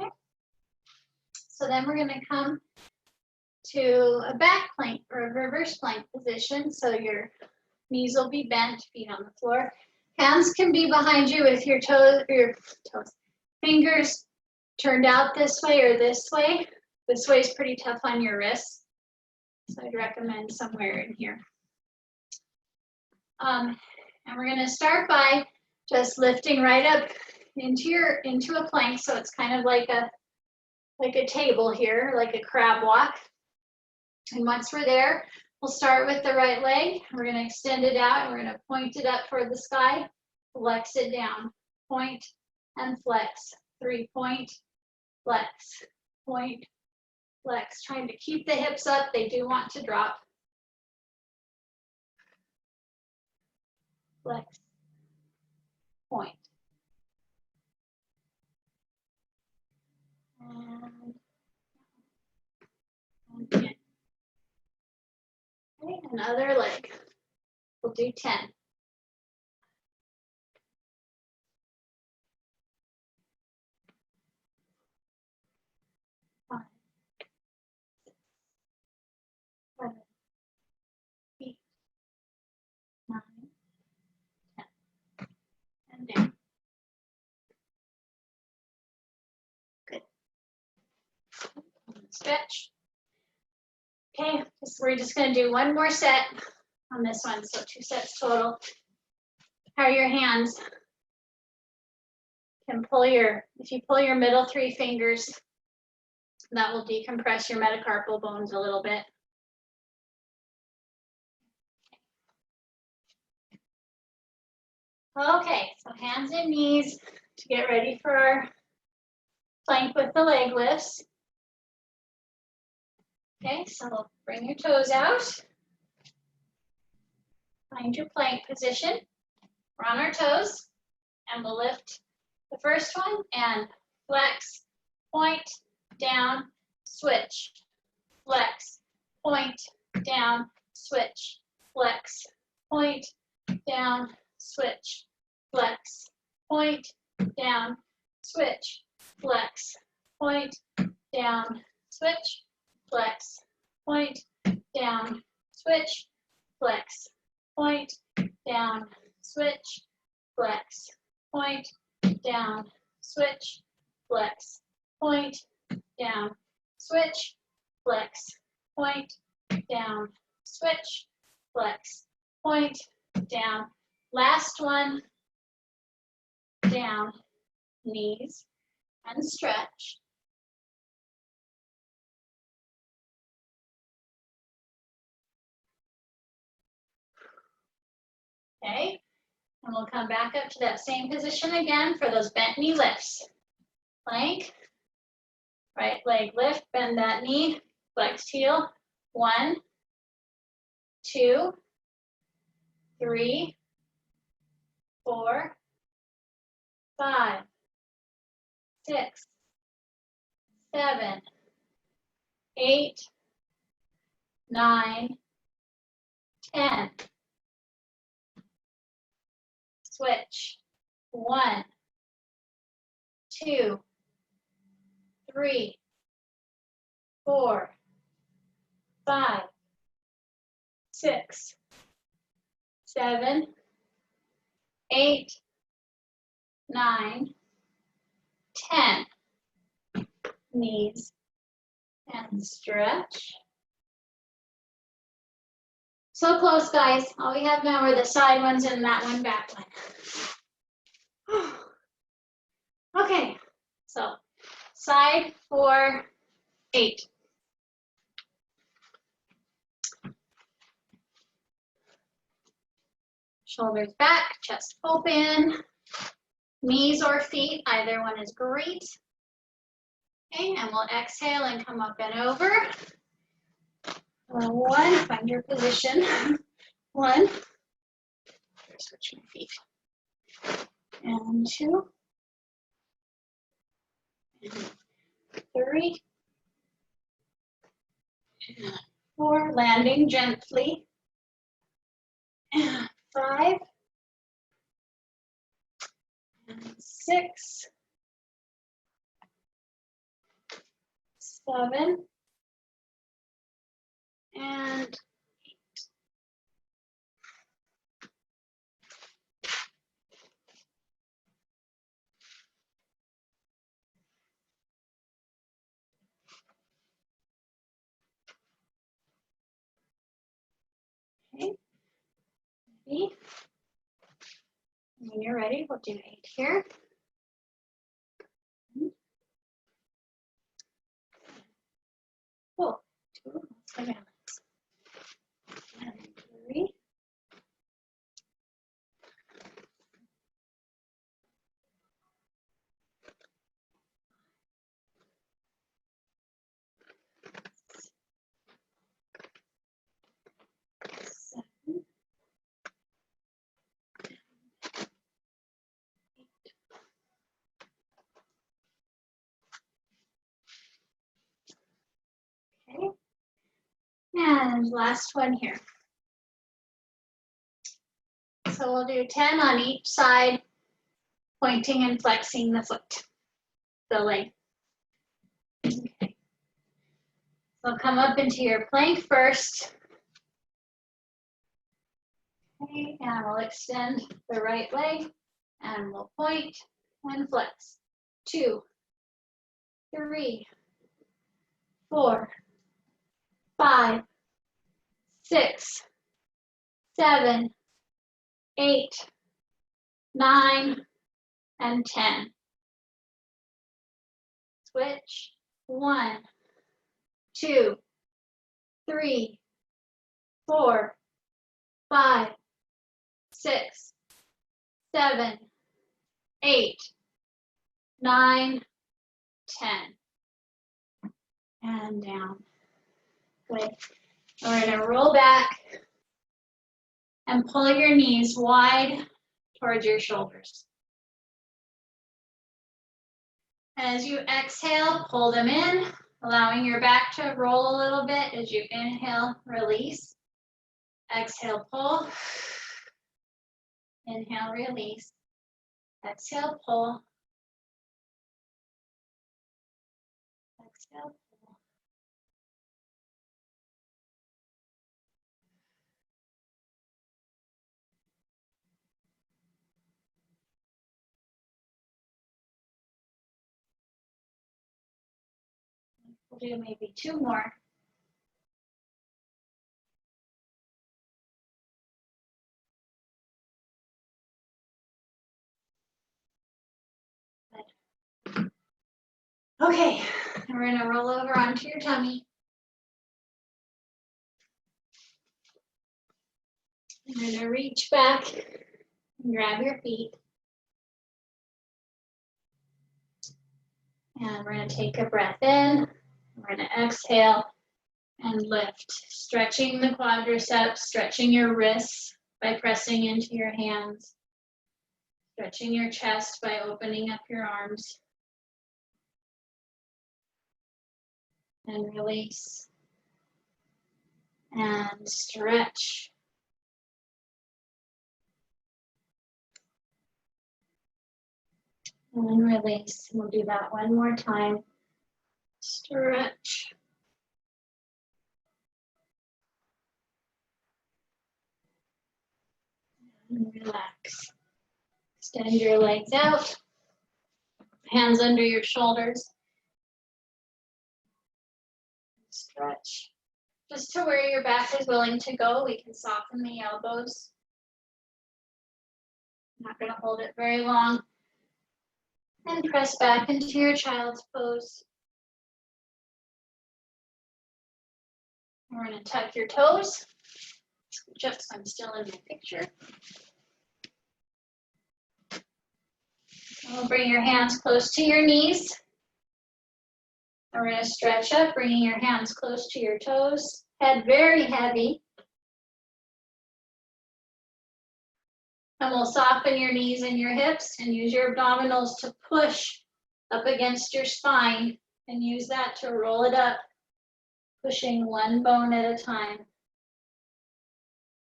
Okay. So then we're going to come to a back plank or a reverse plank position. So your knees will be bent, feet on the floor. Hands can be behind you with your fingers turned out this way or this way. This way is pretty tough on your wrists. So I'd recommend somewhere in here. And we're going to start by just lifting right up into a plank. So it's kind of like a table here, like a crab walk. And once we're there, we'll start with the right leg. We're going to extend it out. We're going to point it up toward the sky, flex it down, point and flex. 3 point, flex, point, flex. Trying to keep the hips up. They do want to drop. Flex, point. And in. Okay, another leg. We'll do 10. 5, 7, 8, 9, 10. And down. Good. Stretch. Okay, we're just going to do one more set on this one, so 2 sets total. How your hands can pull if you pull your middle 3 fingers, that will decompress your metacarpal bones a little bit. Okay, so hands and knees to get ready for our plank with the leg lifts. Okay, so bring your toes out. Find your plank position. We're on our toes, and we'll lift the first one and flex, point, down, switch, flex, point, down, switch, flex, point, down, switch, flex, point, down, switch, flex, point, down, switch, flex, point, down, switch, flex, point, down, switch, flex, point, down, switch, flex, point, down, switch, flex, point, down, switch, flex, point, down. Last one, down, knees, and stretch. Okay, and we'll come back up to that same position again for those bent knee lifts. Plank, right leg lift, bend that knee, flex heel. 1, 2, 3, 4, 5, 6, 7, 8, 9, 10. Switch. 1, 2, 3, 4, 5, 6, 7, 8, 9, 10. Knees and stretch. So close, guys. All we have now are the side ones and that one back one. Okay, so side for 8. Shoulders back, chest open, knees or feet, either one is great. Okay, and we'll exhale and come up and over. 1, find your position. 1, switch my feet. And 2, and 3, and 4, landing gently. And 5, and 6, 7, and 8. Okay. Ready? When you're ready, we'll do 8 here. Cool. 2, let's go balance. And 3. 7. Okay. And last one here. So we'll do 10 on each side, pointing and flexing the foot, the leg. Okay. So come up into your plank first. Okay, and we'll extend the right leg and we'll point and flex. 2, 3, 4, 5, 6, 7, 8, 9, and 10. Switch. 1, 2, 3, 4, 5, 6, 7, 8, 9, 10. And down. Good. We're going to roll back and pull your knees wide towards your shoulders. As you exhale, pull them in, allowing your back to roll a little bit as you inhale, release. Exhale, pull. Inhale, release. Exhale, pull. Exhale, pull. We'll do maybe 2 more. Okay, and we're gonna roll over onto your tummy. You're gonna reach back and grab your feet. And we're gonna take a breath in. We're gonna exhale and lift, stretching the quadriceps, stretching your wrists by pressing into your hands, stretching your chest by opening up your arms. And release. And stretch. And release. We'll do that one more time. Stretch. And relax. Extend your legs out. Hands under your shoulders. Stretch. Just to where your back is willing to go, we can soften the elbows. Not going to hold it very long. And press back into your child's pose. We're going to tuck your toes. Just so I'm still in my picture. We'll bring your hands close to your knees. We're going to stretch up, bringing your hands close to your toes. Head very heavy. And we'll soften your knees and your hips and use your abdominals to push up against your spine and use that to roll it up, pushing one bone at a time.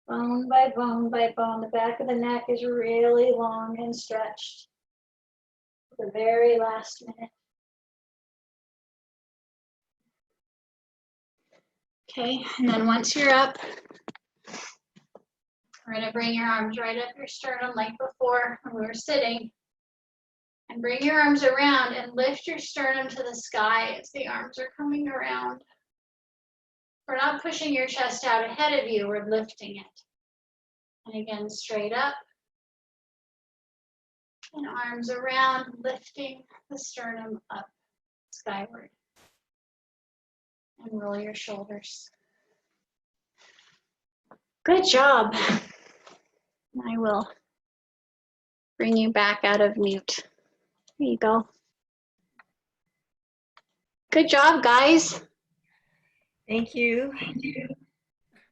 Bone by bone by bone. The back of the neck is really long and stretched. The very last minute. Okay, and then once you're up, we're going to bring your arms right up your sternum like before when we were sitting. And bring your arms around and lift your sternum to the sky as the arms are coming around. We're not pushing your chest out ahead of you, we're lifting it. And again, straight up. And arms around, lifting the sternum up skyward. And roll your shoulders. Good job. I will bring you back out of mute. There you go. Good job, guys. Thank you.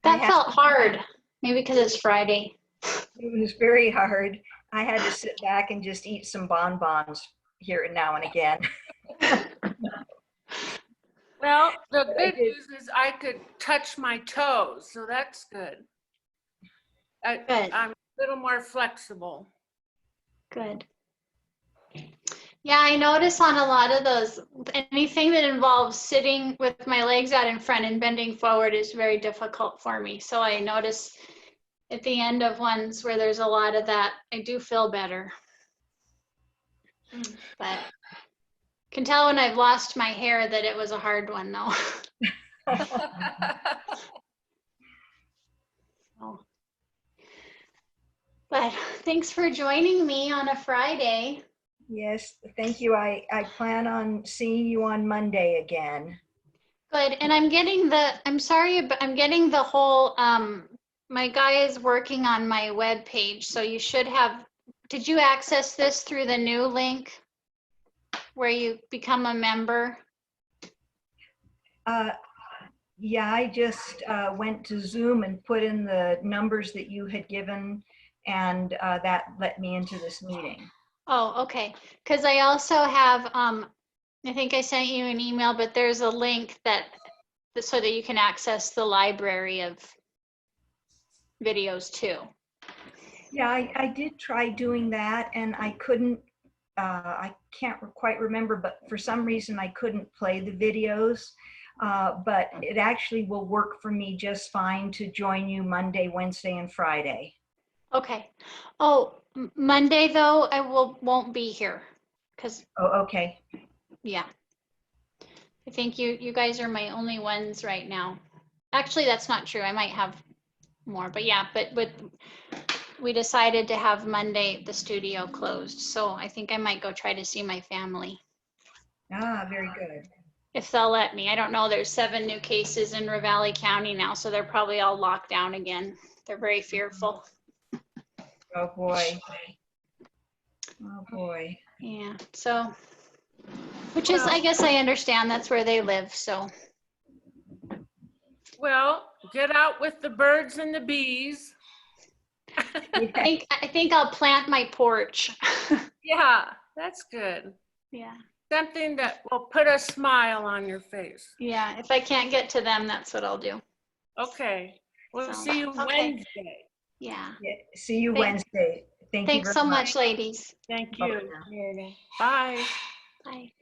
That felt hard. Maybe because it's Friday. It was very hard. I had to sit back and just eat some bonbons here and now and again. Well, the good news is I could touch my toes, so that's good. Good. I'm a little more flexible. Good. Yeah, I notice on a lot of those, anything that involves sitting with my legs out in front and bending forward is very difficult for me. So I notice at the end of ones where there's a lot of that, I do feel better. But can tell when I've lost my hair that it was a hard one though. So. But thanks for joining me on a Friday. Yes, thank you. I plan on seeing you on Monday again. Good, and I'm getting I'm sorry, but I'm getting the whole, my guy is working on my web page, so you should have, did you access this through the new link where you become a member? Yeah, I just went to Zoom and put in the numbers that you had given, and that let me into this meeting. Oh, okay, because I also have, I think I sent you an email, but there's a link so that you can access the library of videos too. Yeah, I did try doing that, and I couldn't, I can't quite remember, but for some reason I couldn't play the videos, but it actually will work for me just fine to join you Monday, Wednesday, and Friday. Okay. Oh, Monday though, I won't be here because, Oh, okay. yeah. I think you guys are my only ones right now. Actually, that's not true. I might have more, but yeah, but we decided to have Monday the studio closed. So I think I might go try to see my family. Ah, very good. if they'll let me. I don't know. There's 7 new cases in Ravalli County now, so they're probably all locked down again. They're very fearful. Oh, boy. Oh, boy. Yeah, so, which is, I guess I understand, that's where they live, so. Well, get out with the birds and the bees. I think I'll plant my porch. Yeah, that's good. Yeah, Something that will put a smile on your face. yeah, if I can't get to them, that's what I'll do. Okay, we'll So, see you okay. Wednesday. Yeah, Yeah, see you Thank- Wednesday. Thank you thanks very so much, ladies. Thank Bye you. now. Bye. Bye.